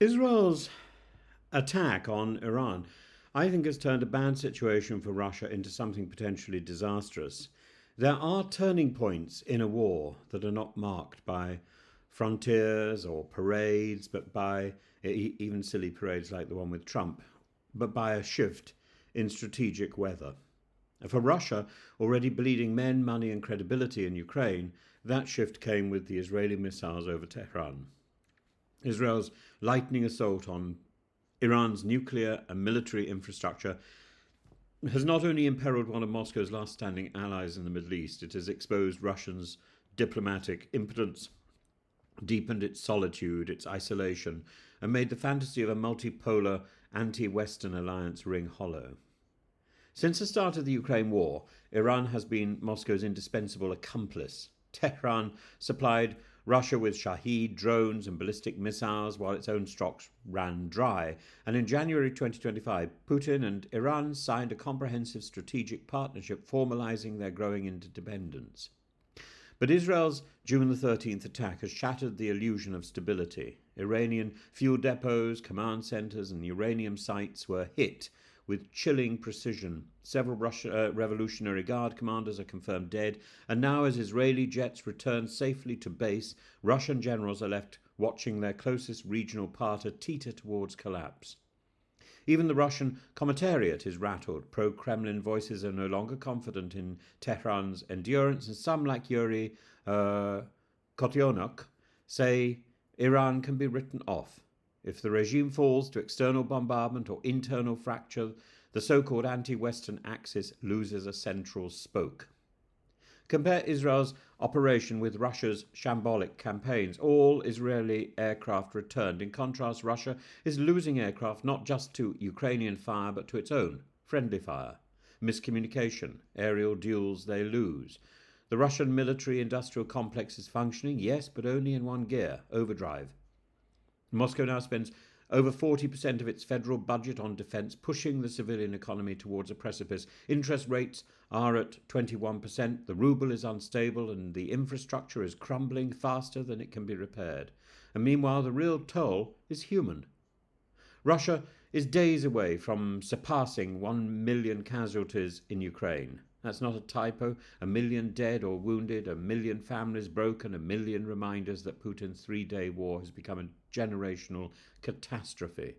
Israel's attack on Iran, I think, has turned a bad situation for Russia into something potentially disastrous. There are turning points in a war that are not marked by frontiers or parades, but by even silly parades like the one with Trump, but by a shift in strategic weather. For Russia, already bleeding men, money, and credibility in Ukraine, that shift came with the Israeli missiles over Tehran. Israel's lightning assault on Iran's nuclear and military infrastructure has not only imperiled one of Moscow's last standing allies in the Middle East, it has exposed Russia's diplomatic impotence, deepened its solitude, its isolation, and made the fantasy of a multipolar anti-Western alliance ring hollow. Since the start of the Ukraine war, Iran has been Moscow's indispensable accomplice. Tehran supplied Russia with Shahed drones and ballistic missiles while its own stocks ran dry. And in January 2025, Putin and Iran signed a comprehensive strategic partnership formalizing their growing interdependence. But Israel's June the 13th attack has shattered the illusion of stability. Iranian fuel depots, command centers, and uranium sites were hit with chilling precision. Several Revolutionary Guard commanders are confirmed dead, and now as Israeli jets return safely to base, Russian generals are left watching their closest regional partner teeter towards collapse. Even the Russian commentariat is rattled. Pro-Kremlin voices are no longer confident in Tehran's endurance, and some, like Yuri Kotyonok, say Iran can be written off. If the regime falls to external bombardment or internal fracture, the so-called anti-Western axis loses a central spoke. Compare Israel's operation with Russia's shambolic campaigns. All Israeli aircraft returned. In contrast, Russia is losing aircraft not just to Ukrainian fire, but to its own friendly fire. Miscommunication, aerial duels they lose. The Russian military-industrial complex is functioning, yes, but only in one gear, overdrive. Moscow now spends over 40% of its federal budget on defense, pushing the civilian economy towards a precipice. Interest rates are at 21%, the ruble is unstable, and the infrastructure is crumbling faster than it can be repaired. And meanwhile, the real toll is human. Russia is days away from surpassing 1 million casualties in Ukraine. That's not a typo. 1 million dead or wounded, 1 million families broken, 1 million reminders that Putin's three-day war has become a generational catastrophe.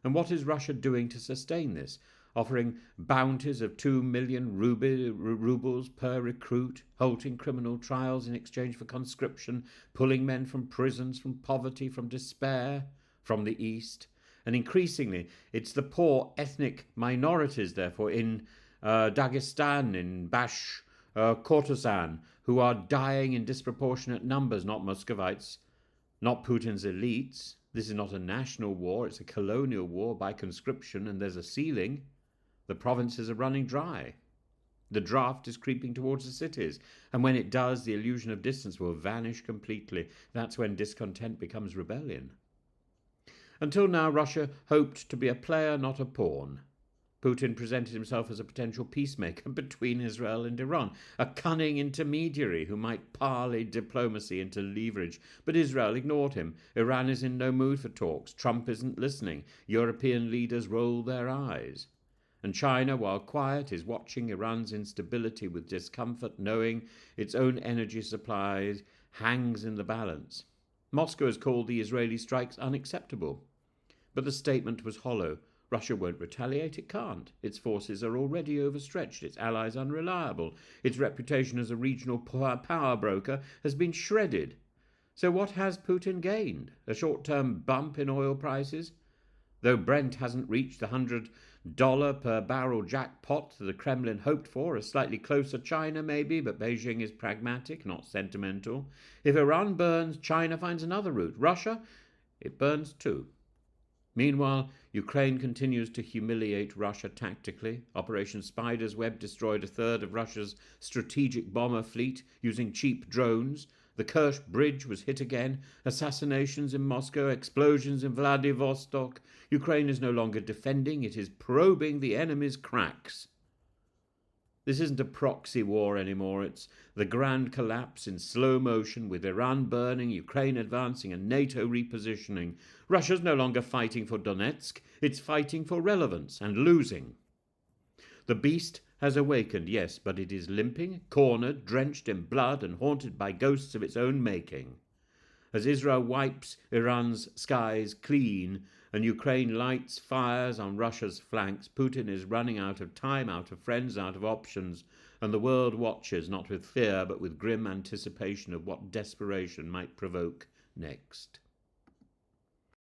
And what is Russia doing to sustain this? Offering bounties of 2 million rubles per recruit, halting criminal trials in exchange for conscription, pulling men from prisons, from poverty, from despair, from the East. And increasingly, it's the poor ethnic minorities, therefore, in Dagestan, in Kortostan, who are dying in disproportionate numbers, not Muscovites, not Putin's elites. This is not a national war, it's a colonial war by conscription, and there's a ceiling. The provinces are running dry. The draft is creeping towards the cities, and when it does, the illusion of distance will vanish completely. That's when discontent becomes rebellion. Until now, Russia hoped to be a player, not a pawn. Putin presented himself as a potential peacemaker between Israel and Iran, a cunning intermediary who might parley diplomacy into leverage. But Israel ignored him. Iran is in no mood for talks. Trump isn't listening. European leaders roll their eyes. And China, while quiet, is watching Iran's instability with discomfort, knowing its own energy supply hangs in the balance. Moscow has called the Israeli strikes unacceptable. But the statement was hollow. Russia won't retaliate, it can't. Its forces are already overstretched, its allies unreliable. Its reputation as a regional power broker has been shredded. So what has Putin gained? A short-term bump in oil prices? Though Brent hasn't reached the $100 per barrel jackpot that the Kremlin hoped for, a slightly closer China maybe, but Beijing is pragmatic, not sentimental. If Iran burns, China finds another route. Russia, it burns too. Meanwhile, Ukraine continues to humiliate Russia tactically. Operation Spider's Web destroyed a third of Russia's strategic bomber fleet using cheap drones. The Kerch Bridge was hit again. Assassinations in Moscow, explosions in Vladivostok. Ukraine is no longer defending, it is probing the enemy's cracks. This isn't a proxy war anymore. It's the grand collapse in slow motion, with Iran burning, Ukraine advancing, and NATO repositioning. Russia's no longer fighting for Donetsk. It's fighting for relevance and losing. The beast has awakened, yes, but it is limping, cornered, drenched in blood, and haunted by ghosts of its own making. As Israel wipes Iran's skies clean and Ukraine lights fires on Russia's flanks, Putin is running out of time, out of friends, out of options, and the world watches, not with fear, but with grim anticipation of what desperation might provoke next.